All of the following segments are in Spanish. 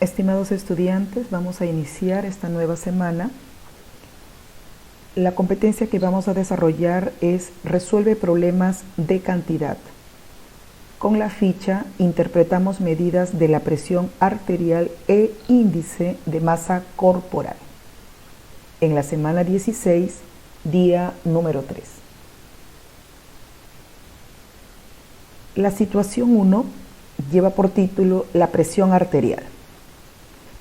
Estimados estudiantes, vamos a iniciar esta nueva semana. La competencia que vamos a desarrollar es resuelve problemas de cantidad. Con la ficha interpretamos medidas de la presión arterial e índice de masa corporal. En la semana 16, día número 3. La situación 1 lleva por título la presión arterial.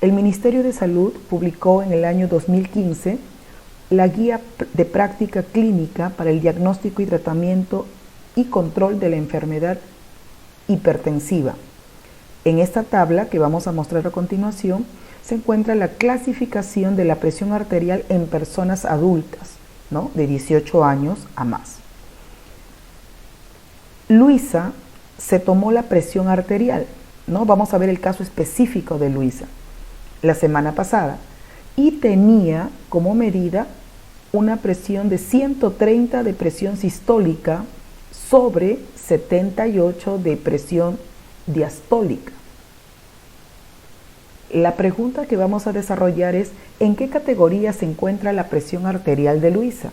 El Ministerio de Salud publicó en el año 2015 la Guía de Práctica Clínica para el Diagnóstico y Tratamiento y Control de la Enfermedad Hipertensiva. En esta tabla que vamos a mostrar a continuación se encuentra la clasificación de la presión arterial en personas adultas, ¿no?, de 18 años a más. Luisa se tomó la presión arterial, ¿no? Vamos a ver el caso específico de Luisa la semana pasada y tenía como medida una presión de 130 de presión sistólica sobre 78 de presión diastólica. La pregunta que vamos a desarrollar es ¿en qué categoría se encuentra la presión arterial de Luisa?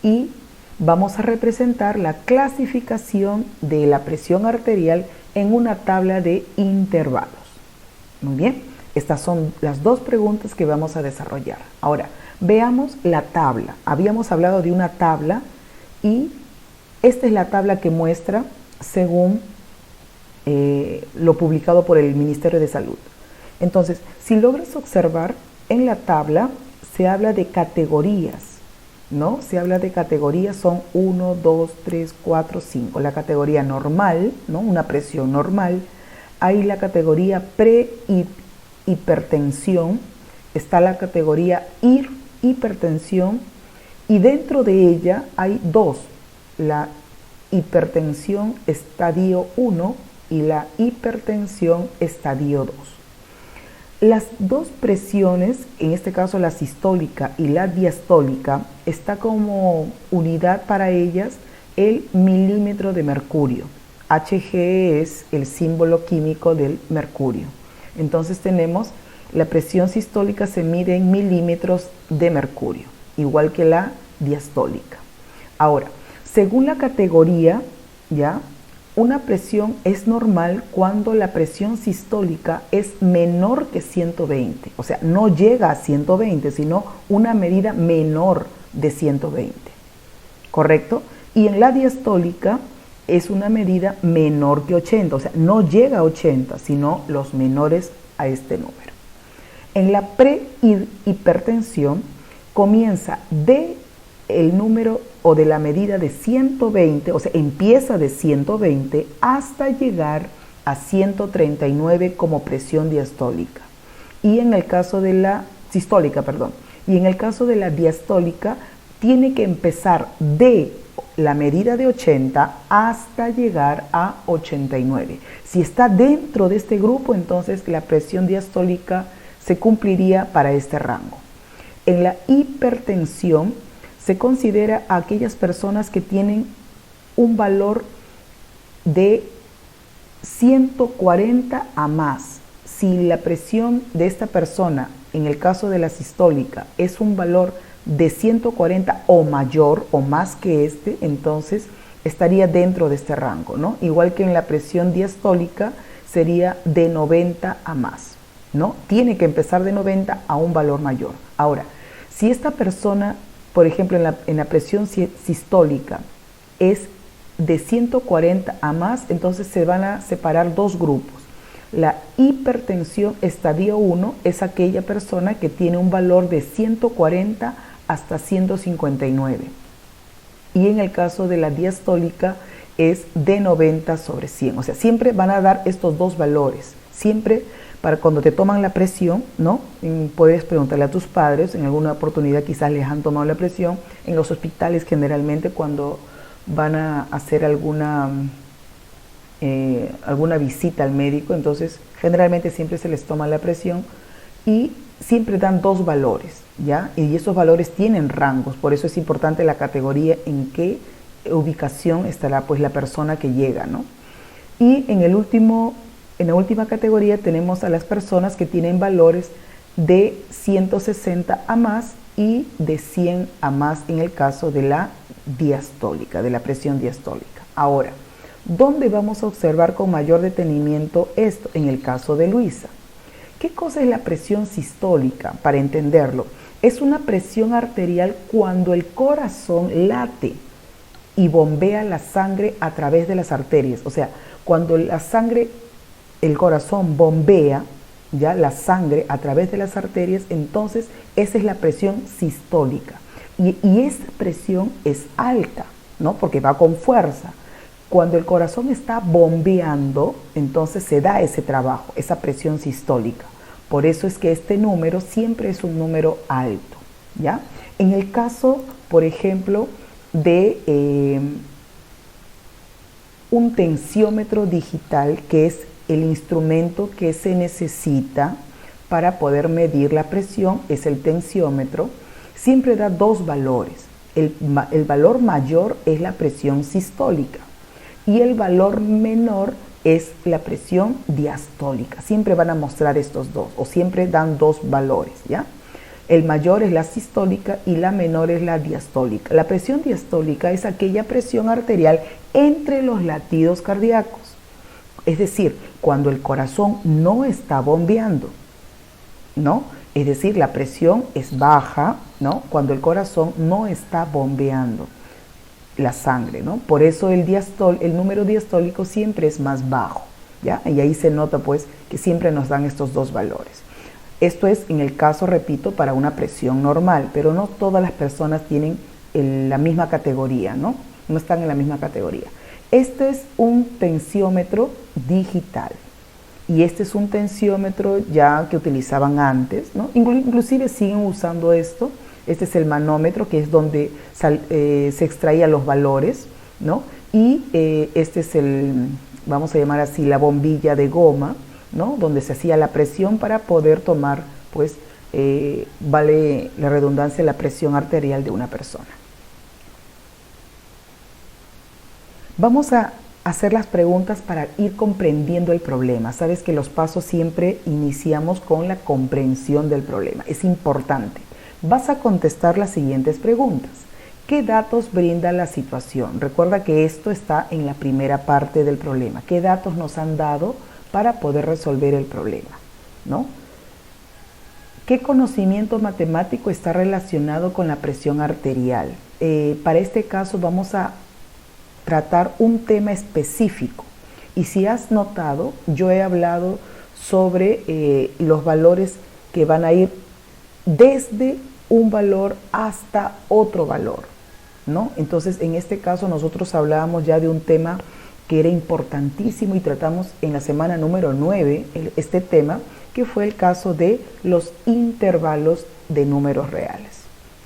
Y vamos a representar la clasificación de la presión arterial en una tabla de intervalos. Muy bien. Estas son las dos preguntas que vamos a desarrollar. Ahora, veamos la tabla. Habíamos hablado de una tabla y esta es la tabla que muestra según lo publicado por el Ministerio de Salud. Entonces, si logras observar, en la tabla se habla de categorías, ¿no? Se habla de categorías, son 1, 2, 3, 4, 5. La categoría normal, ¿no?, una presión normal. Hay la categoría hipertensión, está la categoría hipertensión y dentro de ella hay dos, la hipertensión estadio 1 y la hipertensión estadio 2. Las dos presiones, en este caso la sistólica y la diastólica, está como unidad para ellas el milímetro de mercurio. Hg es el símbolo químico del mercurio. Entonces tenemos la presión sistólica se mide en milímetros de mercurio, igual que la diastólica. Ahora, según la categoría, ¿ya?, una presión es normal cuando la presión sistólica es menor que 120, o sea, no llega a 120, sino una medida menor de 120, ¿correcto? Y en la diastólica es una medida menor que 80, o sea, no llega a 80, sino los menores a este número. En la prehipertensión comienza de el número o de la medida de 120, o sea, empieza de 120 hasta llegar a 139 como presión diastólica. Y en el caso de la sistólica, y en el caso de la diastólica tiene que empezar de la medida de 80 hasta llegar a 89. Si está dentro de este grupo, entonces la presión diastólica se cumpliría para este rango. En la hipertensión se considera a aquellas personas que tienen un valor de 140 a más. Si la presión de esta persona, en el caso de la sistólica, es un valor de 140 o mayor o más que este, entonces estaría dentro de este rango, ¿no? Igual que en la presión diastólica sería de 90 a más, ¿no? Tiene que empezar de 90 a un valor mayor. Ahora, si esta persona, por ejemplo, en la presión sistólica es de 140 a más, entonces se van a separar dos grupos. La hipertensión estadio 1 es aquella persona que tiene un valor de 140 hasta 159. Y en el caso de la diastólica es de 90 sobre 100. O sea, siempre van a dar estos dos valores. Siempre para cuando te toman la presión, ¿no? Puedes preguntarle a tus padres, en alguna oportunidad quizás les han tomado la presión. En los hospitales generalmente cuando van a hacer alguna visita al médico, entonces generalmente siempre se les toma la presión y siempre dan dos valores, ¿ya? Y esos valores tienen rangos, por eso es importante la categoría en qué ubicación estará pues la persona que llega, ¿no? Y en el último En la última categoría tenemos a las personas que tienen valores de 160 a más y de 100 a más en el caso de la diastólica, de la presión diastólica. Ahora, ¿dónde vamos a observar con mayor detenimiento esto? En el caso de Luisa. ¿Qué cosa es la presión sistólica? Para entenderlo, es una presión arterial cuando el corazón late y bombea la sangre a través de las arterias. O sea, cuando la sangre, el corazón bombea ya la sangre a través de las arterias, entonces esa es la presión sistólica. Y esa presión es alta, ¿no? Porque va con fuerza. Cuando el corazón está bombeando, entonces se da ese trabajo, esa presión sistólica. Por eso es que este número siempre es un número alto, ¿ya? En el caso, por ejemplo, de un tensiómetro digital, que es el instrumento que se necesita para poder medir la presión, es el tensiómetro, siempre da dos valores. El valor mayor es la presión sistólica y el valor menor es la presión diastólica. Siempre van a mostrar estos dos, o siempre dan dos valores, ¿ya? El mayor es la sistólica y la menor es la diastólica. La presión diastólica es aquella presión arterial entre los latidos cardíacos. Es decir, cuando el corazón no está bombeando, ¿no? Es decir, la presión es baja, ¿no? Cuando el corazón no está bombeando la sangre, ¿no? Por eso el número diastólico siempre es más bajo, ¿ya? Y ahí se nota, pues, que siempre nos dan estos dos valores. Esto es en el caso, repito, para una presión normal, pero no todas las personas tienen la misma categoría, ¿no? No están en la misma categoría. Este es un tensiómetro digital y este es un tensiómetro ya que utilizaban antes, ¿no? Inclusive siguen usando esto. Este es el manómetro, que es donde se extraían los valores, ¿no? Y este es vamos a llamar así, la bombilla de goma, ¿no? Donde se hacía la presión para poder tomar, pues, vale la redundancia, la presión arterial de una persona. Vamos a hacer las preguntas para ir comprendiendo el problema. Sabes que los pasos siempre iniciamos con la comprensión del problema. Es importante. Vas a contestar las siguientes preguntas. ¿Qué datos brinda la situación? Recuerda que esto está en la primera parte del problema. ¿Qué datos nos han dado para poder resolver el problema? ¿No? ¿Qué conocimiento matemático está relacionado con la presión arterial? Para este caso vamos a tratar un tema específico. Y si has notado, yo he hablado sobre los valores que van a ir desde un valor hasta otro valor, ¿no? Entonces, en este caso nosotros hablábamos ya de un tema que era importantísimo y tratamos en la semana número 9 este tema, que fue el caso de los intervalos de números reales.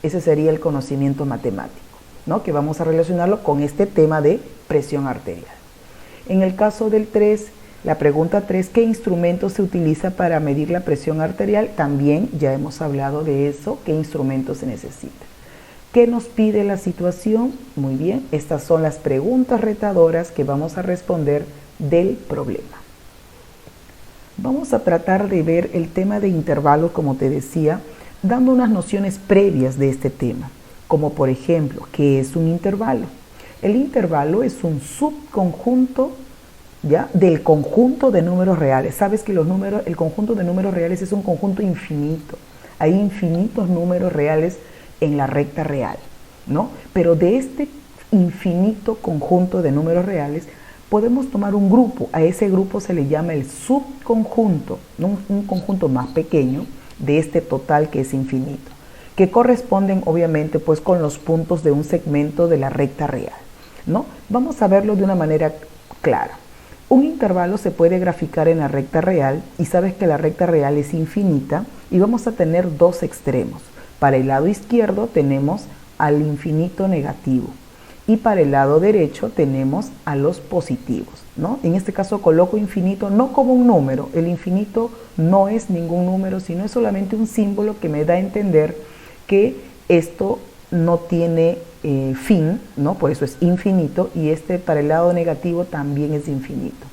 Ese sería el conocimiento matemático, ¿no? Que vamos a relacionarlo con este tema de presión arterial. En el caso del 3, la pregunta 3, ¿qué instrumento se utiliza para medir la presión arterial? También ya hemos hablado de eso, ¿qué instrumento se necesita? ¿Qué nos pide la situación? Muy bien, estas son las preguntas retadoras que vamos a responder del problema. Vamos a tratar de ver el tema de intervalos, como te decía, dando unas nociones previas de este tema, como por ejemplo, ¿qué es un intervalo? El intervalo es un subconjunto, ¿ya?, del conjunto de números reales. Sabes que el conjunto de números reales es un conjunto infinito. Hay infinitos números reales en la recta real, ¿no? Pero de este infinito conjunto de números reales podemos tomar un grupo. A ese grupo se le llama el subconjunto, ¿no? Un conjunto más pequeño de este total que es infinito, que corresponden obviamente pues con los puntos de un segmento de la recta real, ¿no? Vamos a verlo de una manera clara. Un intervalo se puede graficar en la recta real y sabes que la recta real es infinita y vamos a tener dos extremos. Para el lado izquierdo tenemos al infinito negativo y para el lado derecho tenemos a los positivos, ¿no? En este caso coloco infinito no como un número. El infinito no es ningún número, sino es solamente un símbolo que me da a entender que esto no tiene fin, ¿no? Por eso es infinito, y este para el lado negativo también es infinito.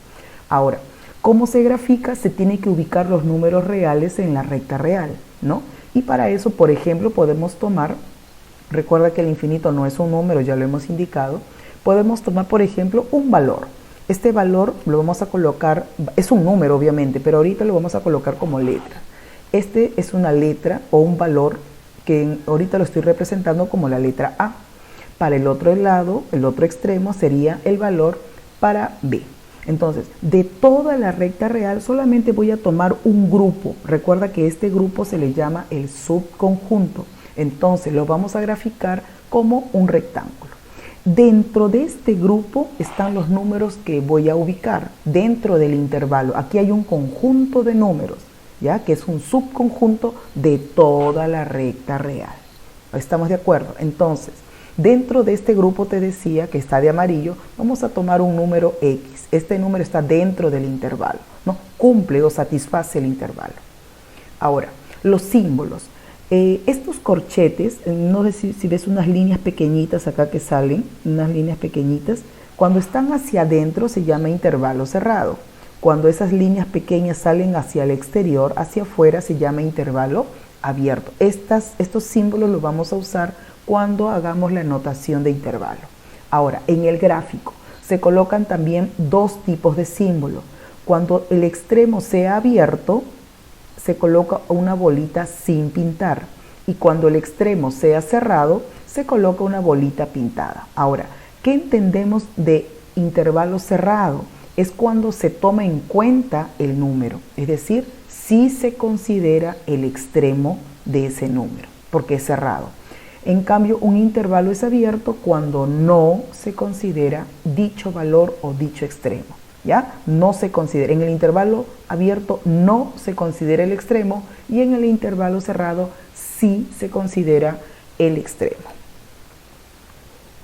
Ahora, ¿Cómo se grafica? Se tiene que ubicar los números reales en la recta real, ¿no? Y para eso, por ejemplo, podemos tomar, recuerda que el infinito no es un número, ya lo hemos indicado, podemos tomar, por ejemplo, un valor. Este valor lo vamos a colocar, es un número obviamente, pero ahorita lo vamos a colocar como letra. Este es una letra o un valor que ahorita lo estoy representando como la letra A. Para el otro lado, el otro extremo sería el valor para B. Entonces, de toda la recta real solamente voy a tomar un grupo. Recuerda que este grupo se le llama el subconjunto. Entonces lo vamos a graficar como un rectángulo. Dentro de este grupo están los números que voy a ubicar dentro del intervalo. Aquí hay un conjunto de números, ¿ya? Que es un subconjunto de toda la recta real. ¿Estamos de acuerdo? Entonces, dentro de este grupo te decía que está de amarillo, vamos a tomar un número X. Este número está dentro del intervalo, ¿no? Cumple o satisface el intervalo. Ahora, los símbolos. Estos corchetes, no sé si ves unas líneas pequeñitas acá que salen, unas líneas pequeñitas, cuando están hacia adentro se llama intervalo cerrado. Cuando esas líneas pequeñas salen hacia el exterior, hacia afuera, se llama intervalo abierto. Estos símbolos los vamos a usar cuando hagamos la notación de intervalo. Ahora, en el gráfico se colocan también dos tipos de símbolos. Cuando el extremo sea abierto, se coloca una bolita sin pintar. Y cuando el extremo sea cerrado, se coloca una bolita pintada. Ahora, ¿qué entendemos de intervalo cerrado? Es cuando se toma en cuenta el número, es decir, si se considera el extremo de ese número, porque es cerrado. En cambio, un intervalo es abierto cuando no se considera dicho valor o dicho extremo, ¿ya? No se considera. En el intervalo abierto no se considera el extremo y en el intervalo cerrado sí se considera el extremo.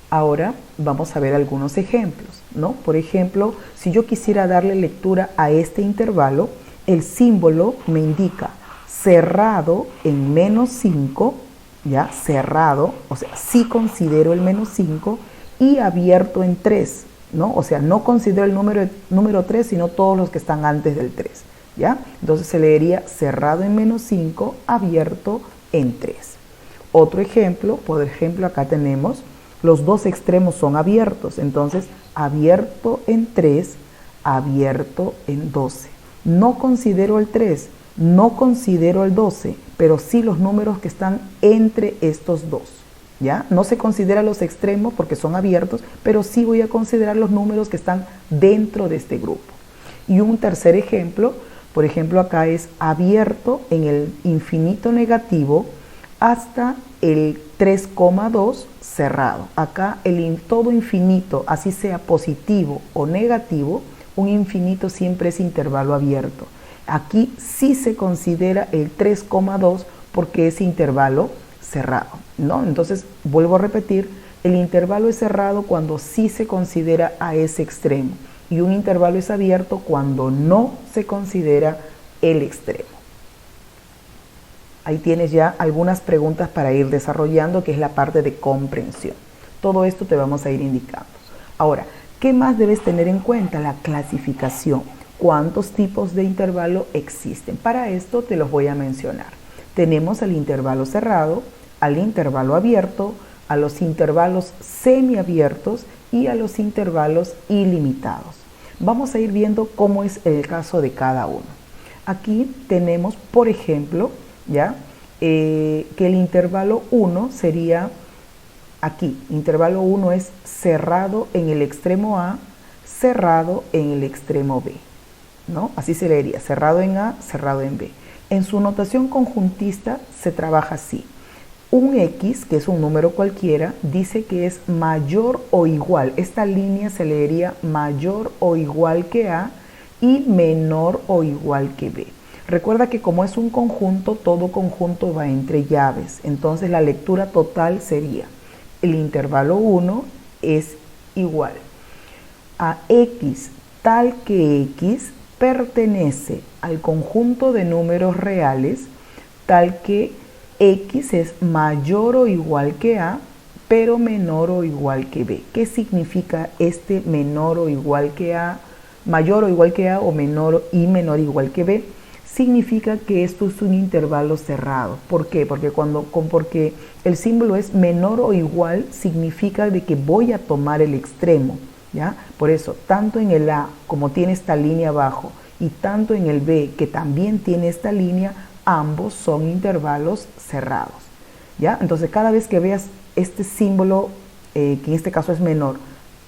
Ahora vamos a ver algunos ejemplos, ¿no? Por ejemplo, si yo quisiera darle lectura a este intervalo, el símbolo me indica cerrado en -5, ¿ya? Cerrado, o sea, sí considero el -5 y abierto en 3, ¿no? O sea, no considero el número 3, sino todos los que están antes del 3, ¿ya? Entonces se leería cerrado en -5, abierto en 3. Otro ejemplo, por ejemplo, acá tenemos los dos extremos son abiertos, entonces abierto en 3, abierto en 12. No considero el 3, no considero el 12, pero sí los números que están entre estos dos, ¿ya? No se considera los extremos porque son abiertos, pero sí voy a considerar los números que están dentro de este grupo. Y un tercer ejemplo, por ejemplo, acá es abierto en el infinito negativo hasta el 3,2 cerrado. Acá todo infinito, así sea positivo o negativo, un infinito siempre es intervalo abierto. Aquí sí se considera el 3,2 porque es intervalo cerrado, ¿no? Entonces, vuelvo a repetir, el intervalo es cerrado cuando sí se considera a ese extremo y un intervalo es abierto cuando no se considera el extremo. Ahí tienes ya algunas preguntas para ir desarrollando, que es la parte de comprensión. Todo esto te vamos a ir indicando. Ahora, ¿qué más debes tener en cuenta? La clasificación. ¿Cuántos tipos de intervalo existen? Para esto te los voy a mencionar. Tenemos al intervalo cerrado, al intervalo abierto, a los intervalos semiabiertos y a los intervalos ilimitados. Vamos a ir viendo cómo es el caso de cada uno. Aquí tenemos, por ejemplo, ¿ya? Que el intervalo 1 sería aquí. Intervalo 1 es cerrado en el extremo A, cerrado en el extremo B, ¿no? Así se leería, cerrado en A, cerrado en B. En su notación conjuntista se trabaja así. Un X, que es un número cualquiera, dice que es mayor o igual. Esta línea se leería mayor o igual que A y menor o igual que B. Recuerda que como es un conjunto, todo conjunto va entre llaves. Entonces la lectura total sería, el intervalo 1 es igual a X tal que X pertenece al conjunto de números reales tal que X es mayor o igual que A, pero menor o igual que B. ¿Qué significa este menor o igual que A, mayor o igual que A o menor y menor o igual que B, significa que esto es un intervalo cerrado. ¿Por qué? Porque el símbolo es menor o igual, significa de que voy a tomar el extremo, ¿ya? Por eso, tanto en el A, como tiene esta línea abajo, y tanto en el B, que también tiene esta línea, ambos son intervalos cerrados, ¿ya? Entonces, cada vez que veas este símbolo, que en este caso es menor,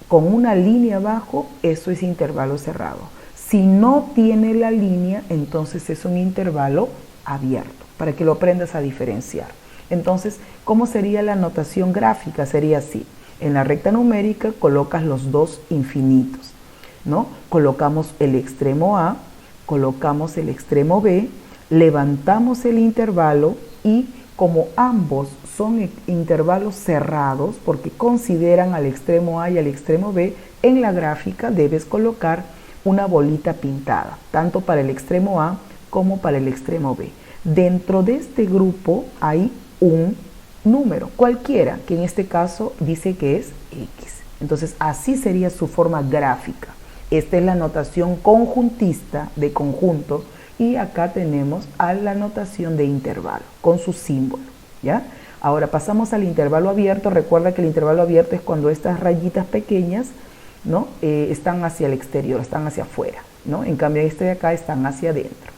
con una línea abajo, eso es intervalo cerrado. Si no tiene la línea, entonces es un intervalo abierto, para que lo aprendas a diferenciar. Entonces, ¿cómo sería la notación gráfica? Sería así. En la recta numérica colocas los dos infinitos, ¿no? Colocamos el extremo A, colocamos el extremo B, levantamos el intervalo y como ambos son intervalos cerrados, porque consideran al extremo A y al extremo B, en la gráfica debes colocar una bolita pintada, tanto para el extremo A como para el extremo B. Dentro de este grupo hay un número, cualquiera, que en este caso dice que es X. Entonces, así sería su forma gráfica. Esta es la notación conjuntista de conjunto y acá tenemos a la notación de intervalo con su símbolo, ¿ya? Ahora pasamos al intervalo abierto. Recuerda que el intervalo abierto es cuando estas rayitas pequeñas, ¿no? Están hacia el exterior, están hacia afuera, ¿no? En cambio este de acá están hacia adentro.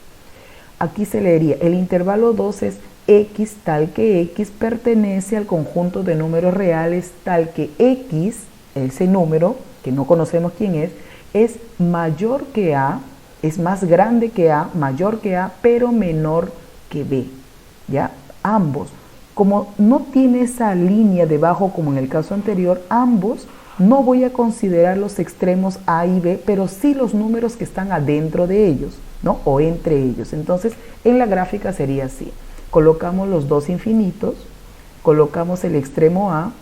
Aquí se leería, el intervalo 2 es X tal que X pertenece al conjunto de números reales tal que X, ese número que no conocemos quién es mayor que A, es más grande que A, mayor que A, pero menor que B, ¿ya? Ambos, como no tiene esa línea debajo como en el caso anterior, ambos no voy a considerar los extremos A y B, pero sí los números que están adentro de ellos, ¿no? O entre ellos. Entonces, en la gráfica sería así. Colocamos los dos infinitos, colocamos el extremo A,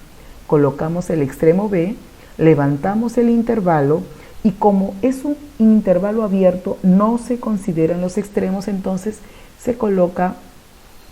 colocamos el extremo B, levantamos el intervalo y como es un intervalo abierto, no se consideran los extremos, entonces se coloca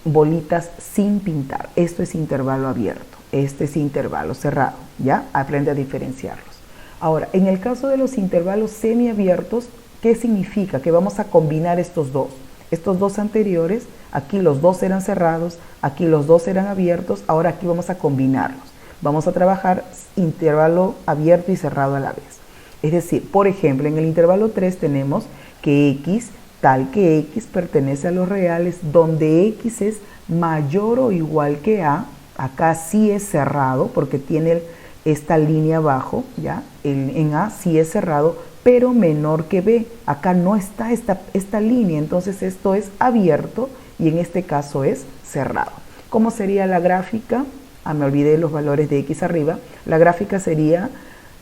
bolitas sin pintar. Esto es intervalo abierto. Este es intervalo cerrado, ¿ya? Aprende a diferenciarlos. Ahora, en el caso de los intervalos semiabiertos, ¿qué significa? Que vamos a combinar estos dos. Estos dos anteriores, aquí los dos eran cerrados, aquí los dos eran abiertos, ahora aquí vamos a combinarlos. Vamos a trabajar intervalo abierto y cerrado a la vez. Es decir, por ejemplo, en el intervalo 3 tenemos que X, tal que X pertenece a los reales, donde X es mayor o igual que A. Acá sí es cerrado porque tiene esta línea abajo, ¿ya? En A sí es cerrado, pero menor que B. Acá no está esta línea, entonces esto es abierto y en este caso es cerrado. ¿Cómo sería la gráfica? Me olvidé los valores de X arriba. La gráfica sería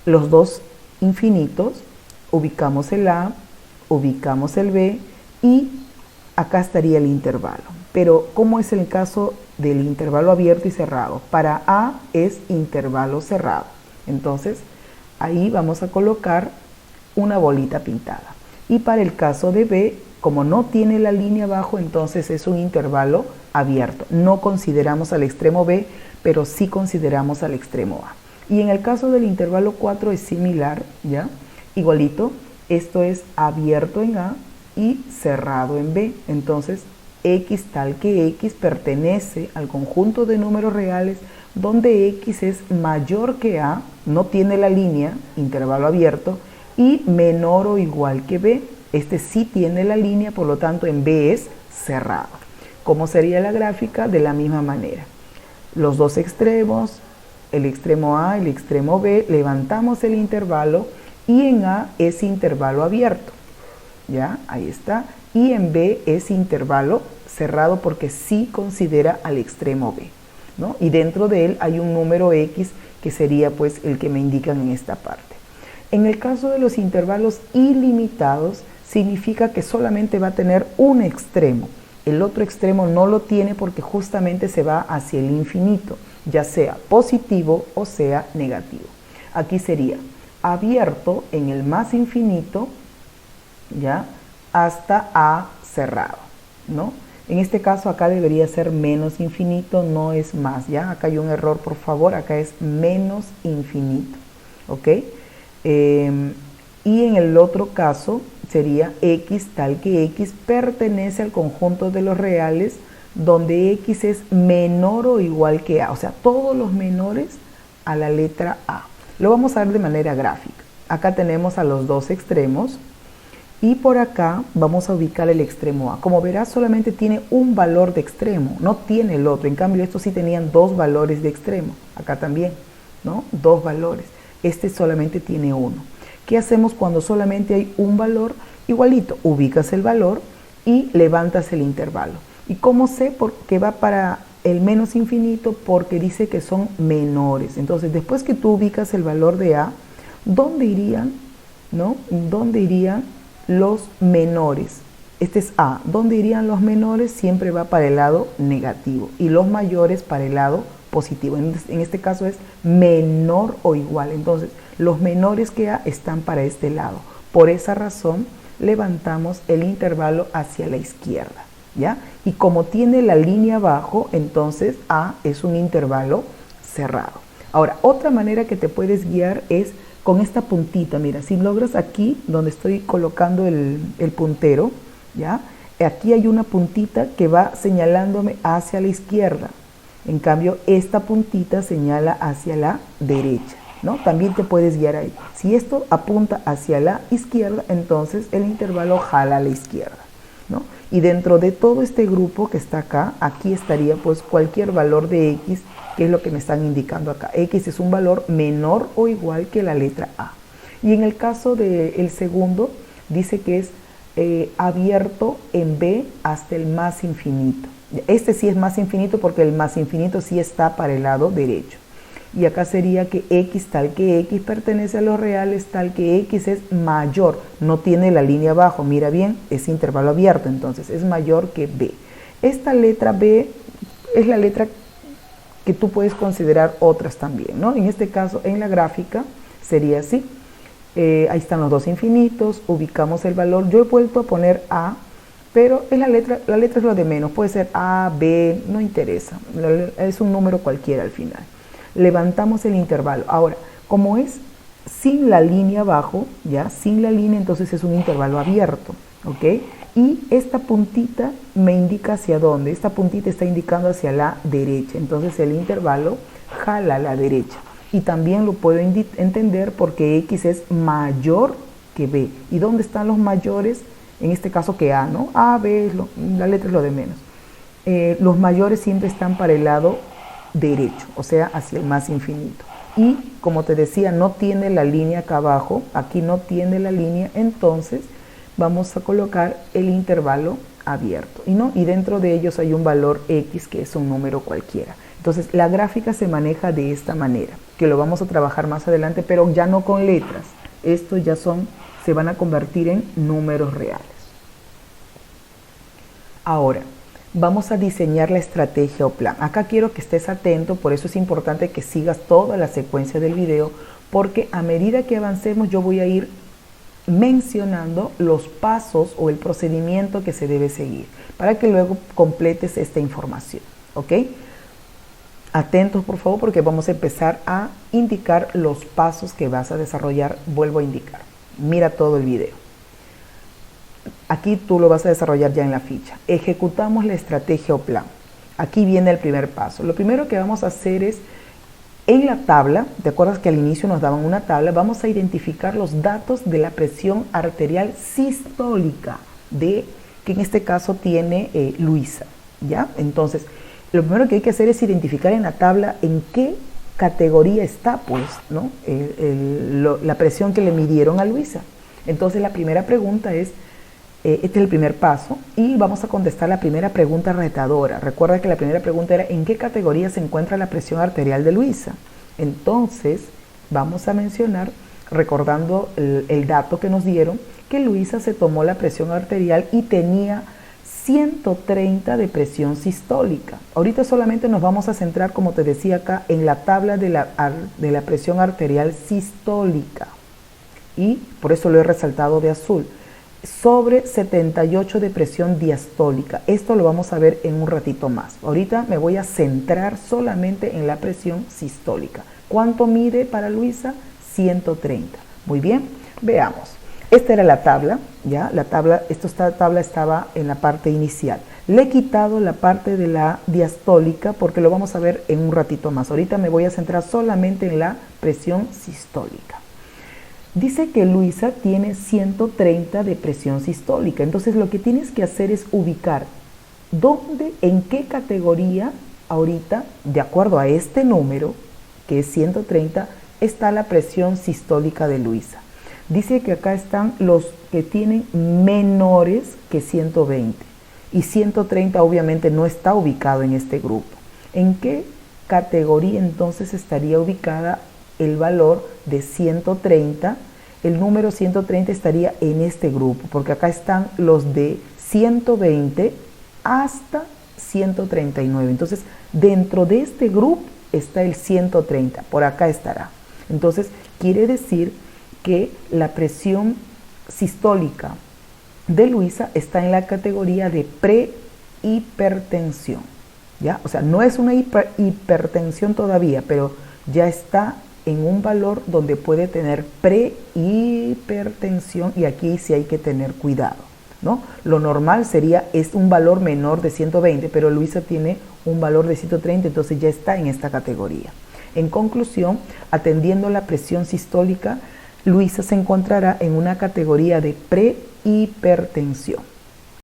los dos infinitos, ubicamos el A, ubicamos el B y acá estaría el intervalo. Pero, ¿cómo es el caso del intervalo abierto y cerrado? Para A es intervalo cerrado. Entonces, ahí vamos a colocar una bolita pintada. Y para el caso de B, como no tiene la línea abajo, entonces es un intervalo abierto. No consideramos al extremo B, pero sí consideramos al extremo A. Y en el caso del intervalo 4 es similar, ¿ya? Igualito, esto es abierto en A y cerrado en B. Entonces, X tal que X pertenece al conjunto de números reales donde X es mayor que A, no tiene la línea, intervalo abierto, y menor o igual que B. Este sí tiene la línea, por lo tanto en B es cerrado. ¿Cómo sería la gráfica? De la misma manera. Los dos extremos, el extremo A, el extremo B, levantamos el intervalo y en A es intervalo abierto. ¿Ya? Ahí está. Y en B es intervalo cerrado porque sí considera al extremo B, ¿no? Y dentro de él hay un número X que sería pues el que me indican en esta parte. En el caso de los intervalos ilimitados, significa que solamente va a tener un extremo. El otro extremo no lo tiene porque justamente se va hacia el infinito, ya sea positivo o sea negativo. Aquí sería abierto en el más infinito, ¿ya? Hasta A cerrado, ¿no? En este caso acá debería ser menos infinito, no es más, ¿ya? Acá hay un error, por favor, acá es menos infinito, ¿ok? Y en el otro caso sería X tal que X pertenece al conjunto de los reales donde X es menor o igual que A, o sea, todos los menores a la letra A. Lo vamos a ver de manera gráfica. Acá tenemos a los dos extremos y por acá vamos a ubicar el extremo A. Como verás, solamente tiene un valor de extremo, no tiene el otro. En cambio, estos sí tenían dos valores de extremo. Acá también, ¿no? Dos valores. Este solamente tiene uno. ¿Qué hacemos cuando solamente hay un valor? Igualito, ubicas el valor y levantas el intervalo. ¿Y cómo sé que va para el menos infinito? Porque dice que son menores. Entonces, después que tú ubicas el valor de A, ¿dónde irían? ¿No? ¿Dónde irían los menores? Este es A. ¿Dónde irían los menores? Siempre va para el lado negativo y los mayores para el lado positivo. En este caso es menor o igual. Entonces, los menores que A están para este lado. Por esa razón, levantamos el intervalo hacia la izquierda, ¿ya? Y como tiene la línea abajo, entonces A es un intervalo cerrado. Ahora, otra manera que te puedes guiar es con esta puntita. Mira, si logras aquí, donde estoy colocando el puntero, ¿ya? Aquí hay una puntita que va señalándome hacia la izquierda. En cambio, esta puntita señala hacia la derecha, ¿no? También te puedes guiar ahí. Si esto apunta hacia la izquierda, entonces el intervalo jala a la izquierda, ¿no? Y dentro de todo este grupo que está acá, aquí estaría pues cualquier valor de X, que es lo que me están indicando acá. X es un valor menor o igual que la letra A. Y en el caso del segundo, dice que es abierto en B hasta el más infinito. Este sí es más infinito porque el más infinito sí está para el lado derecho. Y acá sería que X tal que X pertenece a los reales tal que X es mayor, no tiene la línea abajo, mira bien, es intervalo abierto, entonces es mayor que B. Esta letra B es la letra que tú puedes considerar otras también, ¿no? En este caso, en la gráfica sería así. Ahí están los dos infinitos, ubicamos el valor. Yo he vuelto a poner A, pero es la letra es lo de menos, puede ser A, B, no interesa, es un número cualquiera al final. Levantamos el intervalo. Ahora, como es sin la línea abajo, ya, sin la línea, entonces es un intervalo abierto, ¿ok? Y esta puntita me indica hacia dónde. Esta puntita está indicando hacia la derecha, entonces el intervalo jala a la derecha. Y también lo puedo entender porque X es mayor que B. ¿Y dónde están los mayores? En este caso que A, ¿no? A, B, la letra es lo de menos. Los mayores siempre están para el lado derecho, o sea, hacia el más infinito. Y como te decía, no tiene la línea acá abajo, aquí no tiene la línea, entonces vamos a colocar el intervalo abierto. Y dentro de ellos hay un valor X que es un número cualquiera. Entonces la gráfica se maneja de esta manera, que lo vamos a trabajar más adelante, pero ya no con letras. Estos ya se van a convertir en números reales. Ahora, vamos a diseñar la estrategia o plan. Acá quiero que estés atento, por eso es importante que sigas toda la secuencia del video, porque a medida que avancemos yo voy a ir mencionando los pasos o el procedimiento que se debe seguir, para que luego completes esta información, ¿ok? Atentos por favor, porque vamos a empezar a indicar los pasos que vas a desarrollar. Vuelvo a indicar, mira todo el video. Aquí tú lo vas a desarrollar ya en la ficha. Ejecutamos la estrategia o plan. Aquí viene el primer paso. Lo primero que vamos a hacer es, en la tabla, ¿te acuerdas que al inicio nos daban una tabla? Vamos a identificar los datos de la presión arterial sistólica, que en este caso tiene Luisa, ¿ya? Entonces, lo primero que hay que hacer es identificar en la tabla en qué categoría está, pues, ¿no? La presión que le midieron a Luisa. Entonces, la primera pregunta es, este es el primer paso y vamos a contestar la primera pregunta retadora. Recuerda que la primera pregunta era ¿en qué categoría se encuentra la presión arterial de Luisa? Entonces vamos a mencionar, recordando el dato que nos dieron, que Luisa se tomó la presión arterial y tenía 130 de presión sistólica. Ahorita solamente nos vamos a centrar, como te decía acá, en la tabla de la presión arterial sistólica y por eso lo he resaltado de azul. Sobre 78 de presión diastólica. Esto lo vamos a ver en un ratito más. Ahorita me voy a centrar solamente en la presión sistólica. ¿Cuánto mide para Luisa? 130. Muy bien, veamos. Esta era la tabla, ¿ya? Esta tabla estaba en la parte inicial. Le he quitado la parte de la diastólica porque lo vamos a ver en un ratito más. Ahorita me voy a centrar solamente en la presión sistólica. Dice que Luisa tiene 130 de presión sistólica. Entonces lo que tienes que hacer es ubicar dónde, en qué categoría ahorita, de acuerdo a este número, que es 130, está la presión sistólica de Luisa. Dice que acá están los que tienen menores que 120 y 130 obviamente no está ubicado en este grupo. ¿En qué categoría entonces estaría ubicada el valor de 130? El número 130 estaría en este grupo, porque acá están los de 120 hasta 139. Entonces, dentro de este grupo está el 130, por acá estará. Entonces, quiere decir que la presión sistólica de Luisa está en la categoría de prehipertensión, ¿ya? O sea, no es una hipertensión todavía, pero ya está en un valor donde puede tener prehipertensión y aquí sí hay que tener cuidado, ¿no? Lo normal es un valor menor de 120, pero Luisa tiene un valor de 130, entonces ya está en esta categoría. En conclusión, atendiendo la presión sistólica, Luisa se encontrará en una categoría de prehipertensión.